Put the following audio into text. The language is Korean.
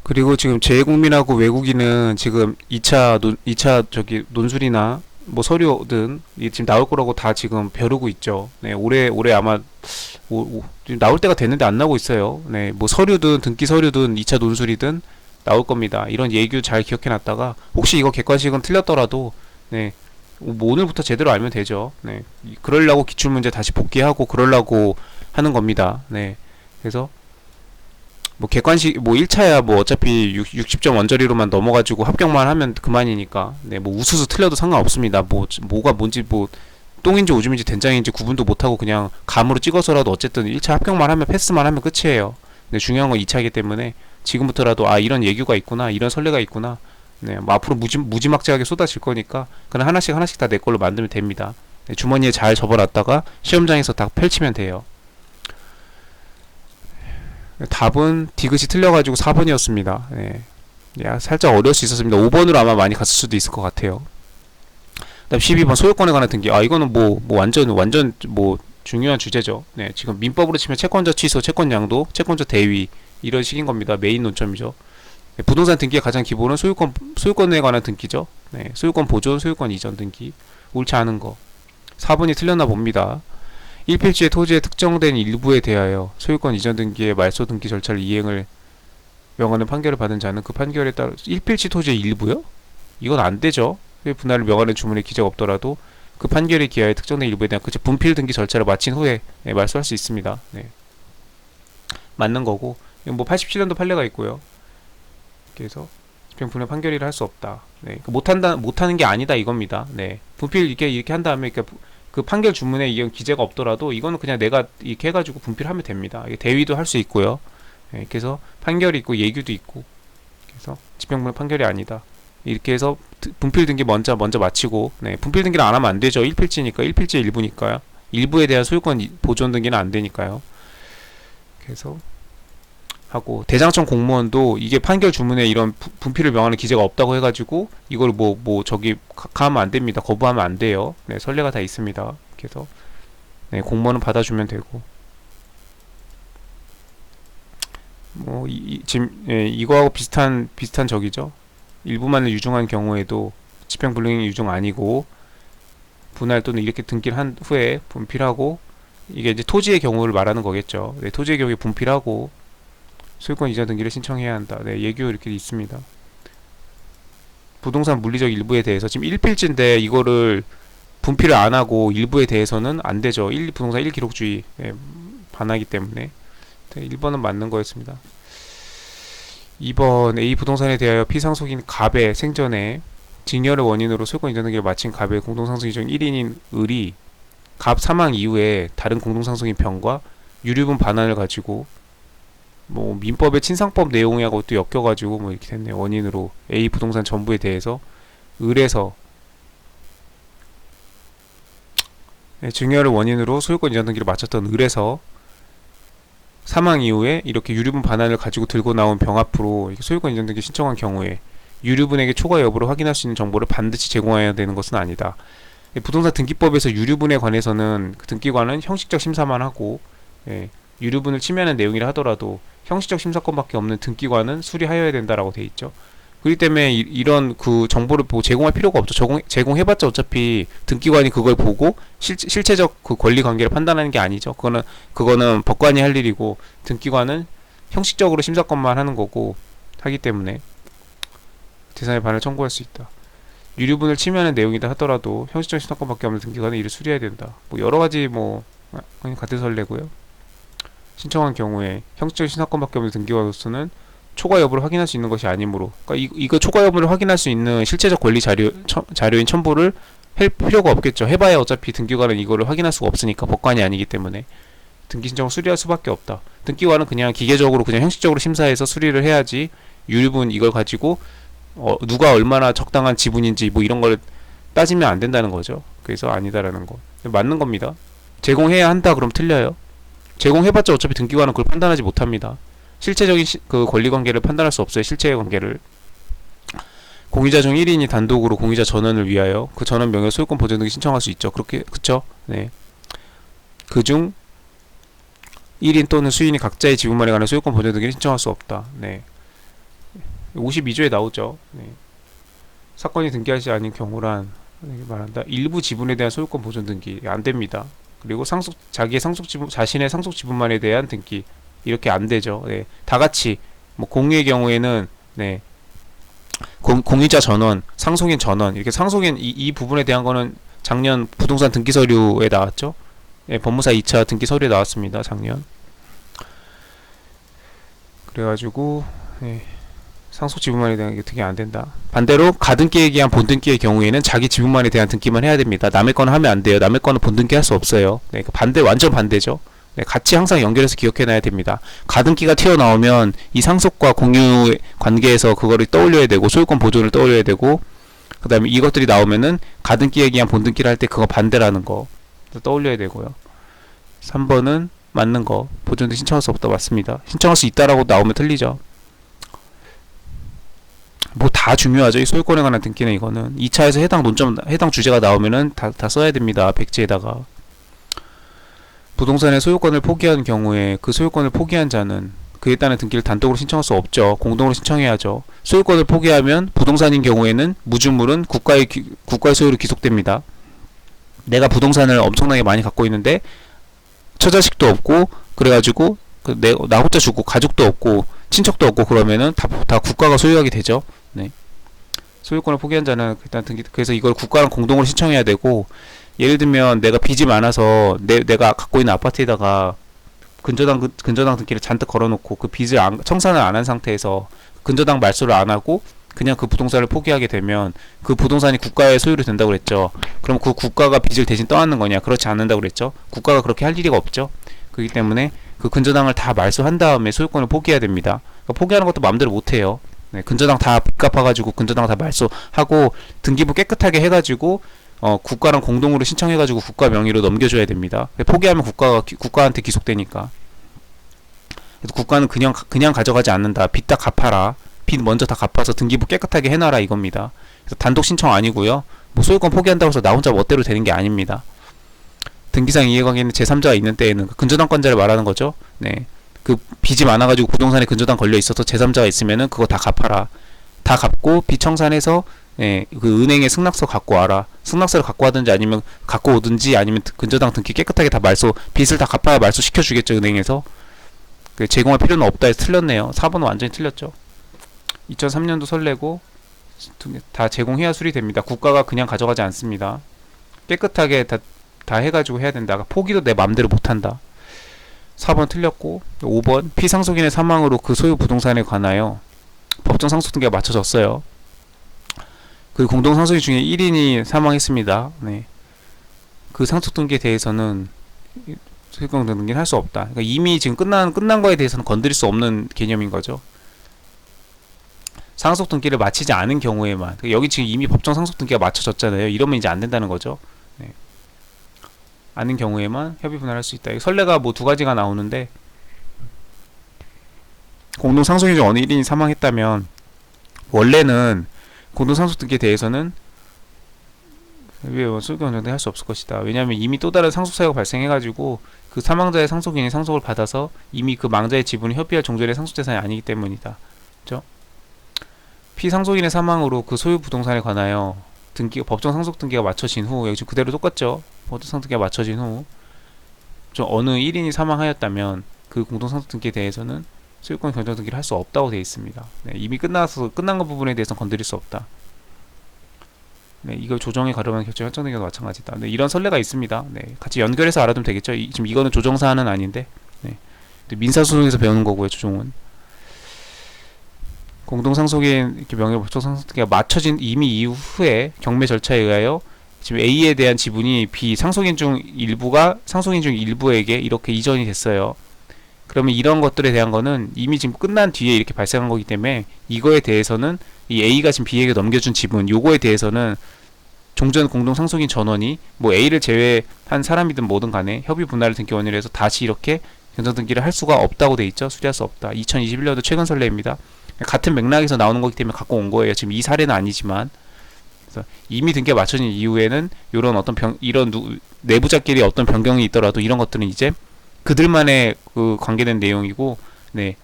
그리고 지금 재외국민하고 외국인은 지금 2차 저기 논술이나 뭐 서류든 이게 지금 나올 거라고 다 지금 벼르고 있죠. 네, 올해 아마 지금 나올 때가 됐는데 안 나오고 있어요. 네, 뭐 서류든 등기 서류든 2차 논술이든 나올 겁니다. 이런 예규 잘 기억해 놨다가 혹시 이거 객관식은 틀렸더라도 네, 뭐 오늘부터 제대로 알면 되죠. 네, 그러려고 기출문제 다시 복귀하고 그러려고 하는 겁니다. 네, 그래서 뭐 객관식 뭐 1차야 뭐 어차피 60점 원저리로만 넘어가지고 합격만 하면 그만이니까 네, 뭐 우수수 틀려도 상관없습니다. 뭐가 뭔지 뭐 똥인지 오줌인지 된장인지 구분도 못하고 그냥 감으로 찍어서라도 어쨌든 1차 합격만 하면 패스만 하면 끝이에요. 네, 중요한 건 2차이기 때문에 지금부터라도 아 이런 예규가 있구나 이런 선례가 있구나 네, 뭐 앞으로 무지막지하게 쏟아질 거니까 그냥 하나씩 하나씩 다 내 걸로 만들면 됩니다. 네, 주머니에 잘 접어놨다가 시험장에서 다 펼치면 돼요. 답은 디귿이 틀려가지고 4번이었습니다. 네. 야, 살짝 어려울 수 있었습니다. 5번으로 아마 많이 갔을 수도 있을 것 같아요. 그다음 12번 소유권에 관한 등기. 아, 이거는 뭐 완전 뭐 중요한 주제죠. 네, 지금 민법으로 치면 채권자 취소, 채권 양도, 채권자 대위 이런 식인 겁니다. 메인 논점이죠. 네, 부동산 등기의 가장 기본은 소유권에 관한 등기죠. 네, 소유권 보존, 소유권 이전 등기. 옳지 않은 거. 4번이 틀렸나 봅니다. 1필지의 토지의 특정된 일부에 대하여 소유권 이전 등기의 말소 등기 절차를 이행을 명하는 판결을 받은 자는 그 판결에 따라 1필지 토지의 일부요? 이건 안 되죠. 분할을 명하는 주문에 기재가 없더라도 그 판결에 기하여 특정된 일부에 대한 그치 분필 등기 절차를 마친 후에 네, 말소할 수 있습니다. 네. 맞는 거고 이건 뭐 87년도 판례가 있고요. 그래서 집행 분할 판결이라 할 수 없다. 네. 못하는 게 아니다 이겁니다. 네. 분필 이렇게 한 다음에 그 판결 주문에 이건 기재가 없더라도 이거는 그냥 내가 이렇게 해가지고 분필하면 됩니다. 이게 대위도 할 수 있고요. 네, 그래서 판결이 있고 예규도 있고 그래서 집행분할 판결이 아니다. 이렇게 해서 분필 등기 먼저 마치고 네, 분필 등기를 안 하면 안 되죠. 1필지니까 1필지의 일부니까요. 일부에 대한 소유권 보존 등기는 안 되니까요. 그래서 하고 대장청 공무원도 이게 판결 주문에 이런 분필을 명하는 기재가 없다고 해가지고 이걸 저기 가면 안 됩니다. 거부하면 안 돼요. 네, 선례가 다 있습니다. 그래서 네, 공무원은 받아주면 되고 뭐 지금 예, 이거하고 비슷한 적이죠. 일부만을 유증한 경우에도 집행불능이 유증 아니고 분할 또는 이렇게 등기를 한 후에 분필하고 이게 이제 토지의 경우를 말하는 거겠죠. 네, 토지의 경우에 분필하고 소유권 이전 등기를 신청해야 한다. 네, 예규 이렇게 있습니다. 부동산 물리적 일부에 대해서 지금 1필지인데 이거를 분필을 안 하고 일부에 대해서는 안 되죠. 부동산 1기록주의 네, 반하기 때문에 네, 1번은 맞는 거였습니다. 2번 A 부동산에 대하여 피상속인 갑의 생전에 징여를 원인으로 소유권 이전 등기를 마친 갑의 공동상속인 중 1인인 을이 갑 사망 이후에 다른 공동상속인 병과 유류분 반환을 가지고 뭐 민법의 친상법 내용하고 또 엮여가지고 뭐 이렇게 됐네요. 원인으로 A 부동산 전부에 대해서 을에서 네, 증여를 원인으로 소유권 이전 등기를 마쳤던 을에서 사망 이후에 이렇게 유류분 반환을 가지고 들고 나온 병 앞으로 소유권 이전 등기 신청한 경우에 유류분에게 초과 여부를 확인할 수 있는 정보를 반드시 제공해야 되는 것은 아니다. 부동산 등기법에서 유류분에 관해서는 그 등기관은 형식적 심사만 하고 예, 유류분을 침해하는 내용이라 하더라도 형식적 심사권밖에 없는 등기관은 수리하여야 된다라고 돼 있죠. 그렇기 때문에 이런 그 정보를 제공할 필요가 없죠. 제공해봤자 어차피 등기관이 그걸 보고 실체적 그 권리 관계를 판단하는 게 아니죠. 그거는 법관이 할 일이고 등기관은 형식적으로 심사권만 하는 거고 하기 때문에 재산의 반을 청구할 수 있다. 유류분을 침해하는 내용이다 하더라도 형식적 심사권밖에 없는 등기관은 이를 수리해야 된다. 뭐 여러 가지 같은 선례고요. 신청한 경우에 형식적 심사권밖에 없는 등기관으로서는 초과 여부를 확인할 수 있는 것이 아니므로 그러니까 이거 초과 여부를 확인할 수 있는 실체적 권리 자료인 첨부를 할 필요가 없겠죠. 해봐야 어차피 등기관은 이거를 확인할 수가 없으니까 법관이 아니기 때문에 등기 신청을 수리할 수밖에 없다. 등기관은 그냥 기계적으로 그냥 형식적으로 심사해서 수리를 해야지 유류분 이걸 가지고 누가 얼마나 적당한 지분인지 뭐 이런 걸 따지면 안 된다는 거죠. 그래서 아니다라는 거 맞는 겁니다. 제공해야 한다 그럼 틀려요. 제공해봤자 어차피 등기관은 그걸 판단하지 못합니다. 실체적인 그 권리관계를 판단할 수 없어요. 실체의 관계를. 공유자 중 1인이 단독으로 공유자 전원을 위하여 그 전원 명의 소유권 보존 등기 신청할 수 있죠. 그쵸? 네. 그중 1인 또는 수인이 각자의 지분만에 관한 소유권 보존 등기를 신청할 수 없다. 네. 52조에 나오죠. 네. 사건이 등기하지 않은 경우란 말한다. 일부 지분에 대한 소유권 보존 등기 안 됩니다. 그리고 자기의 상속 지분, 자신의 상속 지분만에 대한 등기 이렇게 안 되죠. 네. 다 같이 뭐 공유의 경우에는 네. 공유자 전원, 상속인 전원 이렇게 상속인 이 부분에 대한 거는 작년 부동산 등기 서류에 나왔죠. 네, 법무사 2차 등기 서류에 나왔습니다. 작년. 그래가지고 네. 상속 지분만에 대한 게 등기 안 된다. 반대로 가등기에 기한 본등기의 경우에는 자기 지분만에 대한 등기만 해야 됩니다. 남의 거는 하면 안 돼요. 남의 거는 본등기 할 수 없어요. 네, 반대 완전 반대죠. 네, 같이 항상 연결해서 기억해놔야 됩니다. 가등기가 튀어나오면 이 상속과 공유 관계에서 그거를 떠올려야 되고 소유권 보존을 떠올려야 되고 그 다음에 이것들이 나오면은 가등기에 기한 본등기를 할 때 그거 반대라는 거 떠올려야 되고요. 3번은 맞는 거 보존도 신청할 수 없다 맞습니다. 신청할 수 있다라고 나오면 틀리죠. 뭐 다 중요하죠. 이 소유권에 관한 등기는 이거는 2차에서 해당 주제가 나오면은 다 써야 됩니다. 백지에다가. 부동산의 소유권을 포기한 경우에 그 소유권을 포기한 자는 그에 따른 등기를 단독으로 신청할 수 없죠. 공동으로 신청해야죠. 소유권을 포기하면 부동산인 경우에는 무주물은 국가의 소유로 귀속됩니다. 내가 부동산을 엄청나게 많이 갖고 있는데 처자식도 없고 그래가지고 나 혼자 죽고 가족도 없고 친척도 없고 그러면은 다 국가가 소유하게 되죠. 네. 소유권을 포기한 자는 일단 그래서 이걸 국가랑 공동으로 신청해야 되고 예를 들면 내가 빚이 많아서 내가 갖고 있는 아파트에다가 근저당 등기를 잔뜩 걸어놓고 그 빚을 청산을 안 한 상태에서 근저당 말소를 안 하고 그냥 그 부동산을 포기하게 되면 그 부동산이 국가의 소유로 된다고 그랬죠. 그럼 그 국가가 빚을 대신 떠안는 거냐? 그렇지 않는다고 그랬죠. 국가가 그렇게 할 일이 없죠. 그렇기 때문에 그 근저당을 다 말소한 다음에 소유권을 포기해야 됩니다. 그러니까 포기하는 것도 마음대로 못해요. 네, 근저당 다 빚 갚아가지고 근저당 다 말소하고 등기부 깨끗하게 해가지고 국가랑 공동으로 신청해가지고 국가 명의로 넘겨줘야 됩니다. 포기하면 국가한테 귀속되니까. 그래서 국가는 그냥 가져가지 않는다. 빚 다 갚아라. 빚 먼저 다 갚아서 등기부 깨끗하게 해놔라 이겁니다. 그래서 단독 신청 아니고요. 뭐 소유권 포기한다고 해서 나 혼자 멋대로 되는 게 아닙니다. 등기상 이해관계는 제3자가 있는 때에는 근저당권자를 말하는 거죠. 네, 그 빚이 많아가지고 부동산에 근저당 걸려 있어서 제3자가 있으면은 그거 다 갚아라. 다 갚고 빚 청산해서 네, 그 은행에 승낙서 갖고 와라. 승낙서를 갖고 와든지 아니면 갖고 오든지 아니면 근저당 등기 깨끗하게 다 빚을 다 갚아야 말소 시켜주겠죠 은행에서. 제공할 필요는 없다 해서 틀렸네요. 4번은 완전히 틀렸죠. 2003년도 설레고 다 제공해야 수리됩니다. 국가가 그냥 가져가지 않습니다. 깨끗하게 다 해가지고 해야 된다. 포기도 내 맘대로 못한다. 4번 틀렸고 5번 피상속인의 사망으로 그 소유 부동산에 관하여 법정 상속 등기가 맞춰졌어요. 그 공동 상속인 중에 1인이 사망했습니다. 네. 그 상속 등기에 대해서는 소유권 등기는 할 수 없다. 그러니까 이미 지금 끝난 거에 대해서는 건드릴 수 없는 개념인 거죠. 상속 등기를 마치지 않은 경우에만. 그러니까 여기 지금 이미 법정 상속 등기가 맞춰졌잖아요. 이러면 이제 안 된다는 거죠. 네. 않은 경우에만 협의 분할할 수 있다. 선례가 뭐 두 가지가 나오는데 공동 상속인 중 어느 1인이 사망했다면 원래는 공동 상속 등기에 대해서는 소유권 정당이 할 수 없을 것이다. 왜냐하면 이미 또 다른 상속 사유가 발생해가지고 그 사망자의 상속인이 상속을 받아서 이미 그 망자의 지분을 협의할 종전의 상속재산이 아니기 때문이다. 그렇죠? 피상속인의 사망으로 그 소유 부동산에 관하여 법정 상속 등기가 맞춰진 후 여기 지금 그대로 똑같죠. 법정 상속 등기가 맞춰진 후 어느 1인이 사망하였다면 그 공동 상속 등기에 대해서는 소유권 결정 등기를 할 수 없다고 되어 있습니다. 네, 이미 끝난 것 부분에 대해서는 건드릴 수 없다. 네, 이걸 조정에 가려면 결정 결정 등기도 마찬가지다. 네, 이런 선례가 있습니다. 네, 같이 연결해서 알아두면 되겠죠. 지금 이거는 조정사안은 아닌데, 네, 민사소송에서 배우는 거고요. 조정은 공동상속인 이렇게 명예법정 상속등기가 맞춰진 이미 이후에 경매 절차에 의하여 지금 A에 대한 지분이 B 상속인 중 일부에게 이렇게 이전이 됐어요. 그러면 이런 것들에 대한 거는 이미 지금 끝난 뒤에 이렇게 발생한 거기 때문에 이거에 대해서는 이 A가 지금 B에게 넘겨준 지분 요거에 대해서는 종전 공동상속인 전원이 뭐 A를 제외한 사람이든 뭐든 간에 협의 분할을 등기 원인으로 해서 다시 이렇게 견적등기를 할 수가 없다고 돼 있죠. 수리할 수 없다. 2021년도 최근 선례입니다. 같은 맥락에서 나오는 거기 때문에 갖고 온 거예요. 지금 이 사례는 아니지만 그래서 이미 등기가 맞춰진 이후에는 이런 어떤 내부자끼리 어떤 변경이 있더라도 이런 것들은 이제 그들만의 그 관계된 내용이고 네